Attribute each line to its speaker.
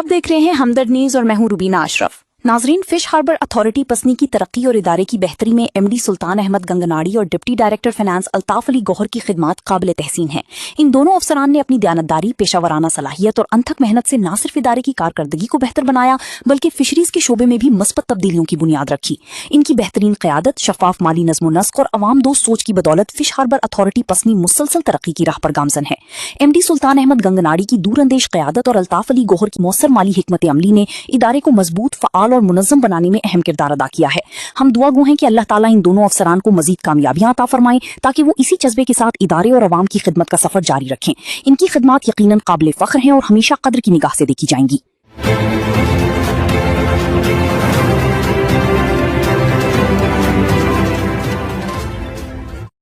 Speaker 1: आप देख रहे हैं हमदर्द न्यूज और मैं हूं रुबीना अशरफ। नाजरीन, फिश हार्बर अथॉरिटी पसनी की तरक्की और इदारे की बेहतरी में एमडी सुल्तान अहमद गंगनाड़ी और deputy director finance Altaf Ali Gauhar की खिदमत काबिल तहसीन है। इन दोनों अफसरान ने अपनी दयानतदारी, पेशावराना सलाहियत और अनथक मेहनत से न सिर्फ इदारे की कारकर्दगी को बेहतर बनाया बल्कि फिशरीज के शोबे में भी मस्बत तब्दीलियों की बुनियाद रखी। इनकी बेहतरीन क़यादत, शफाफ माली नज़्म नस्क और अवाम दोस्त सोच की बदौलत फिश हार्बर अथॉरिटी पसनी मुसलसल तरक्की की राह पर गामजन है। एमडी सुल्तान अहमद गंगनाड़ी की दूरअंदेश क़यादत और अल्ताफ अली गौहर की मौसर माली हिकमत अमली ने इदारे को मजबूत, फ़आल और मुनज़्ज़म बनाने में अहम किरदार अदा किया है। हम दुआ गो हैं कि अल्लाह ताला इन दोनों अफसरान को मजीद कामयाबियां अता फरमाएं ताकि वो इसी जज्बे के साथ इदारे और अवाम की खिदमत का सफर जारी रखें। इनकी खिदमत यकीनन काबिल फ़ख्र हैं और हमेशा कद्र की निगाह से देखी जाएंगी।